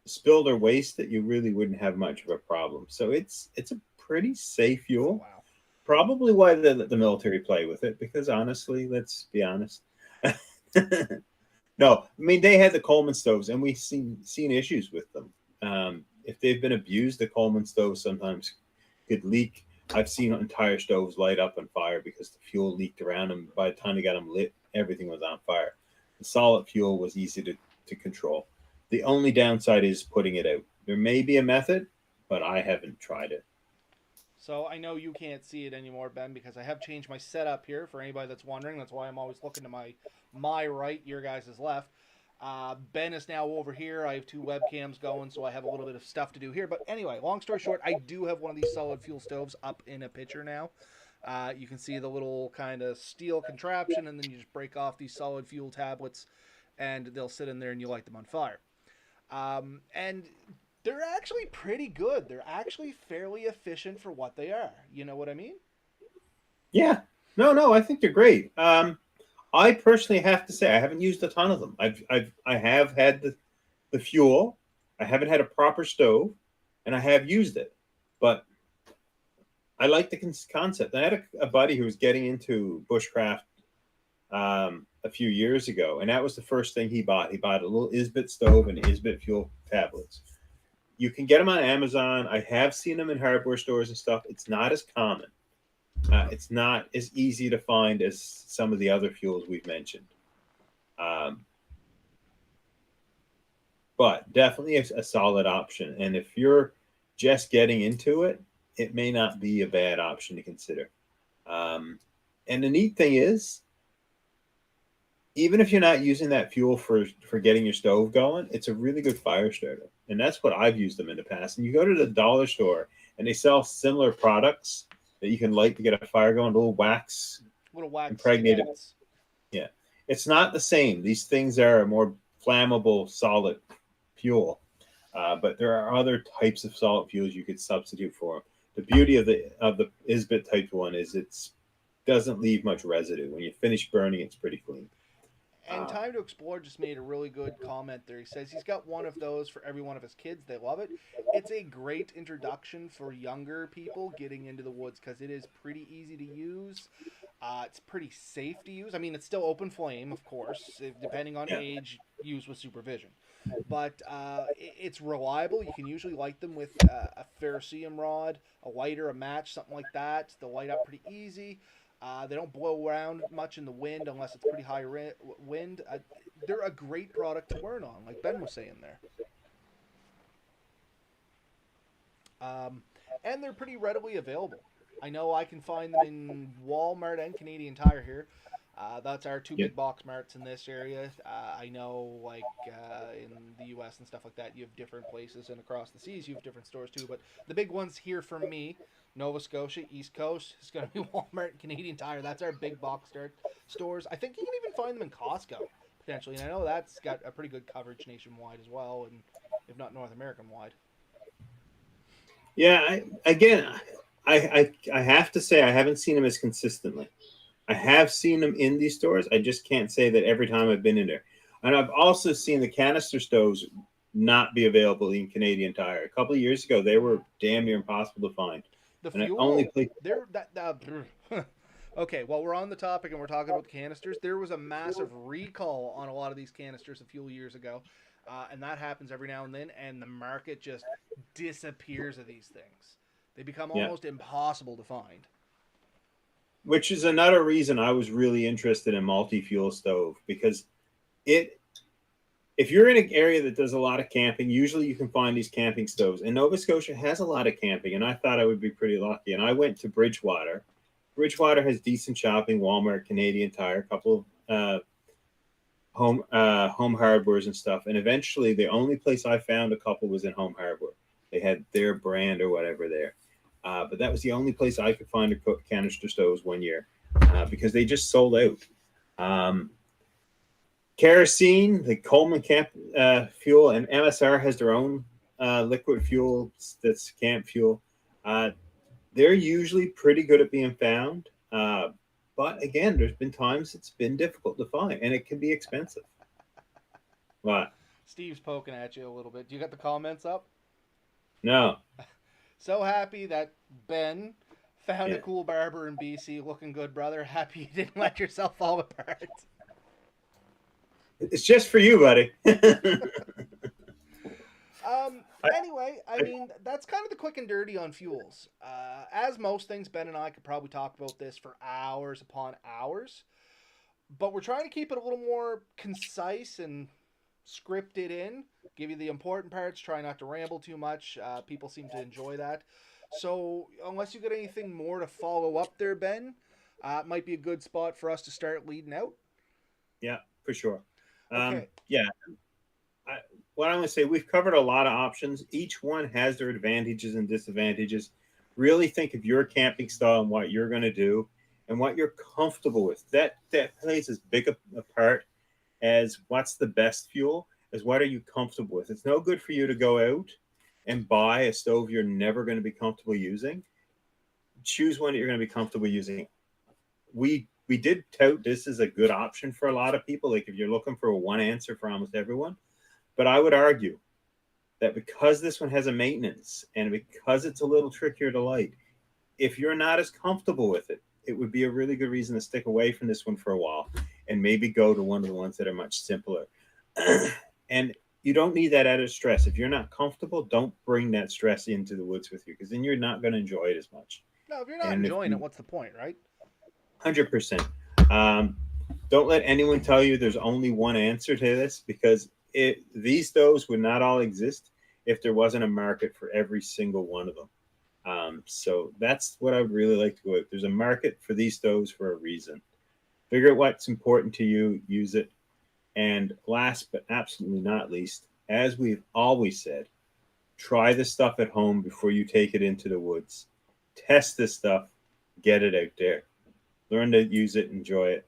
spilled or wasted, you really wouldn't have much of a problem. So it's a pretty safe fuel. Wow. Probably why the military play with it, because honestly, let's be honest. No, I mean they had the Coleman stoves, and we've seen issues with them. If they've been abused, the Coleman stoves sometimes could leak. I've seen entire stoves light up on fire because the fuel leaked around them. By the time they got them lit, everything was on fire. The solid fuel was easy to control. The only downside is putting it out. There may be a method, but I haven't tried it. So I know you can't see it anymore, Ben, because I have changed my setup here for anybody that's wondering. That's why I'm always looking to my right, your guys' left. Ben is now over here. I have two webcams going, so I have a little bit of stuff to do here. But anyway, long story short, I do have one of these solid fuel stoves up in a picture now. You can see the little kind of steel contraption, and then you just break off these solid fuel tablets, and they'll sit in there, and you light them on fire. And they're actually pretty good. They're actually fairly efficient for what they are. You know what I mean? Yeah. No, I think they're great. I personally have to say I haven't used a ton of them. I have had the fuel. I haven't had a proper stove, and I have used it. But I like the concept. I had a buddy who was getting into bushcraft a few years ago, and that was the first thing he bought. He bought a little Isbit stove and Isbit fuel tablets. You can get them on Amazon. I have seen them in hardware stores and stuff. It's not as common. It's not as easy to find as some of the other fuels we've mentioned. But definitely a solid option. And if you're just getting into it, it may not be a bad option to consider. And the neat thing is, even if you're not using that fuel for getting your stove going, it's a really good fire starter. And that's what I've used them in the past. And you go to the dollar store, and they sell similar products that you can light to get a fire going, little wax impregnated. Yeah. It's not the same. These things are a more flammable, solid fuel. But there are other types of solid fuels you could substitute for them. The beauty of the Isbit type one is it doesn't leave much residue. When you finish burning, it's pretty clean. And Time to Explore just made a really good comment there. He says he's got one of those for every one of his kids. They love it. It's a great introduction for younger people getting into the woods because it is pretty easy to use. It's pretty safe to use. I mean, it's still open flame, of course. Depending on age, use with supervision. But it's reliable. You can usually light them with a ferrocerium rod, a lighter, a match, something like that. They'll light up pretty easy. They don't blow around much in the wind unless it's pretty high wind. They're a great product to learn on, like Ben was saying there. And they're pretty readily available. I know I can find them in Walmart and Canadian Tire here. That's our two big box marts in this area. I know, like, in the U.S. and stuff like that, you have different places, and across the seas you have different stores too. But the big ones here for me, Nova Scotia, East Coast, is going to be Walmart and Canadian Tire. That's our big box stores. I think you can even find them in Costco, potentially. And I know that's got a pretty good coverage nationwide as well, and if not North American wide. Yeah, I have to say I haven't seen them as consistently. I have seen them in these stores. I just can't say that every time I've been in there. And I've also seen the canister stoves not be available in Canadian Tire. A couple of years ago, they were damn near impossible to find. The fuel, Okay, while we're on the topic and we're talking about the canisters, there was a massive recall on a lot of these canisters a few years ago, and that happens every now and then, and the market just disappears of these things. They become Yeah. almost impossible to find. Which is another reason I was really interested in multi-fuel stove, because it if you're in an area that does a lot of camping, usually you can find these camping stoves. And Nova Scotia has a lot of camping, and I thought I would be pretty lucky. And I went to Bridgewater. Bridgewater has decent shopping, Walmart, Canadian Tire, a couple of home hardwares and stuff. And eventually, the only place I found a couple was in Home Hardware. They had their brand or whatever there. But that was the only place I could find a canister stoves one year because they just sold out. Kerosene, the Coleman Camp fuel, and MSR has their own liquid fuel that's camp fuel. They're usually pretty good at being found. But again, there's been times it's been difficult to find, and it can be expensive. What? Steve's poking at you a little bit. Do you got the comments up? No. So happy that Ben found a Yeah. cool barber in BC. Looking good, brother. Happy you didn't let yourself fall apart. It's just for you, buddy. Anyway, I mean, that's kind of the quick and dirty on fuels. As most things, Ben and I could probably talk about this for hours upon hours, but we're trying to keep it a little more concise and scripted in. Give you the important parts, try not to ramble too much. People seem to enjoy that. So, unless you got anything more to follow up there, Ben, it might be a good spot for us to start leading out. Yeah, for sure. Okay. Yeah, what I'm going to say, we've covered a lot of options. Each one has their advantages and disadvantages. Really think of your camping style and what you're going to do and what you're comfortable with. That plays as big a part as what's the best fuel as what are you comfortable with. It's no good for you to go out and buy a stove you're never going to be comfortable using. Choose one that you're going to be comfortable using. We did tout this as a good option for a lot of people. Like if you're looking for a one answer for almost everyone, but I would argue that because this one has a maintenance and because it's a little trickier to light, if you're not as comfortable with it, it would be a really good reason to stick away from this one for a while and maybe go to one of the ones that are much simpler. And you don't need that added stress. If you're not comfortable, don't bring that stress into the woods with you because then you're not going to enjoy it as much. No, if you're not And if enjoying you it, what's the point, right? 100%. Um, don't let anyone tell you there's only one answer to this because these stoves would not all exist if there wasn't a market for every single one of them. So that's what I would really like to go with. There's a market for these stoves for a reason. Figure out what's important to you, use it. And last but absolutely not least, as we've always said, try this stuff at home before you take it into the woods. Test this stuff, get it out there. Learn to use it, enjoy it.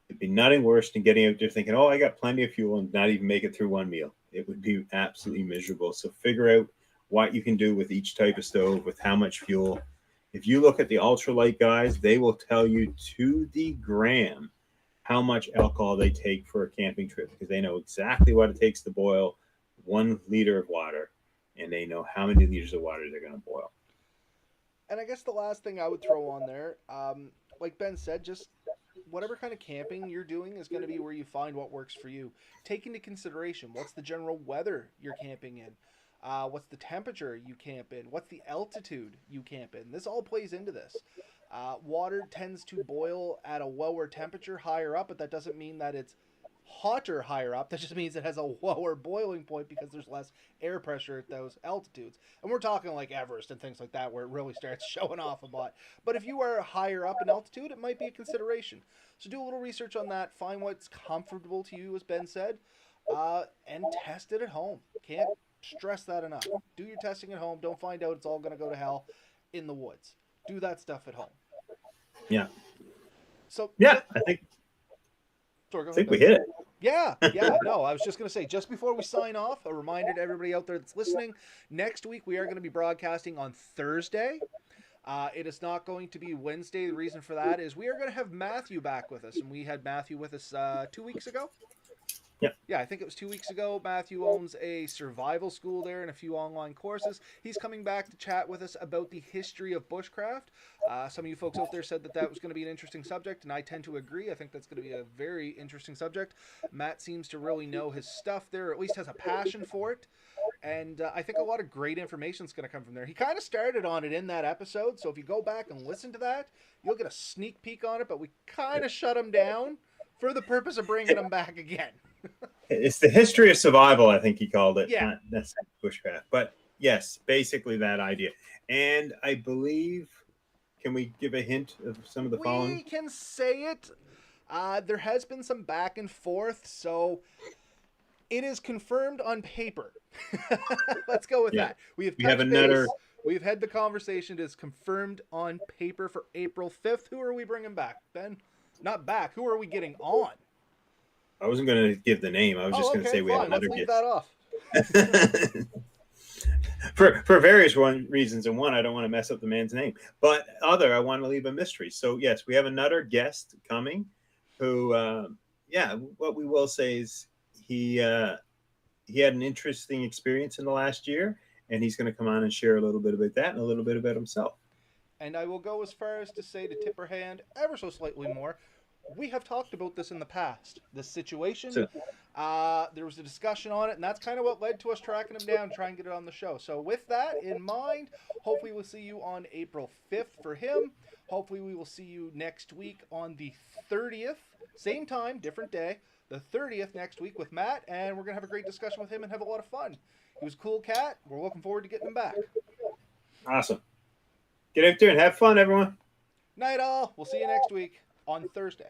It'd be nothing worse than getting out there thinking, oh, I got plenty of fuel and not even make it through one meal. It would be absolutely miserable. So figure out what you can do with each type of stove, with how much fuel. If you look at the ultralight guys, they will tell you to the gram how much alcohol they take for a camping trip because they know exactly what it takes to boil 1 liter of water and they know how many liters of water they're going to boil. And I guess the last thing I would throw on there, like Ben said, just whatever kind of camping you're doing is going to be where you find what works for you. Take into consideration what's the general weather you're camping in, what's the temperature you camp in, what's the altitude you camp in. This all plays into this. Water tends to boil at a lower temperature higher up, but that doesn't mean that it's hotter higher up. That just means it has a lower boiling point because there's less air pressure at those altitudes. And we're talking like Everest and things like that where it really starts showing off a lot. But if you are higher up in altitude, it might be a consideration. So do a little research on that. Find what's comfortable to you, as Ben said, and test it at home. Can't stress that enough. Do your testing at home. Don't find out it's all going to go to hell in the woods. Do that stuff at home. Yeah. So Yeah, I think we hit it. Yeah. No, I was just going to say, just before we sign off, a reminder to everybody out there that's listening, next week we are going to be broadcasting on Thursday. It is not going to be Wednesday. The reason for that is we are going to have Matthew back with us, and we had Matthew with us 2 weeks ago. Yeah, I think it was 2 weeks ago. Matthew owns a survival school there and a few online courses. He's coming back to chat with us about the history of bushcraft. Some of you folks out there said that was going to be an interesting subject, and I tend to agree. I think that's going to be a very interesting subject. Matt seems to really know his stuff there, or at least has a passion for it. And I think a lot of great information is going to come from there. He kind of started on it in that episode, so if you go back and listen to that, you'll get a sneak peek on it, but we kind of shut him down for the purpose of bringing him back again. It's the history of survival, I think he called it. Yeah. Not necessarily bushcraft. But yes, basically that idea. And I believe, can we give a hint of some of the following? We can say it. There has been some back and forth, so it is confirmed on paper. Let's go with that. We have another. We've had the conversation. It is confirmed on paper for April 5th. Who are we bringing back, Ben? Not back. Who are we getting on? I wasn't going to give the name. I was just going to say we have another guest. Let's leave that off. for various reasons, and one, I don't want to mess up the man's name, but other, I want to leave a mystery. So yes, we have another guest coming who, what we will say is he had an interesting experience in the last year, and he's going to come on and share a little bit about that and a little bit about himself. And I will go as far as to say, to tip her hand ever so slightly more, we have talked about this in the past, this situation. There was a discussion on it, and that's kind of what led to us tracking him down and trying to get it on the show. So with that in mind, hopefully we'll see you on April 5th for him. Hopefully we will see you next week on the 30th. Same time, different day. The 30th next week with Matt, and we're going to have a great discussion with him and have a lot of fun. He was a cool cat. We're looking forward to getting him back. Awesome. Get out there and have fun, everyone. Night all. We'll see you next week on Thursday.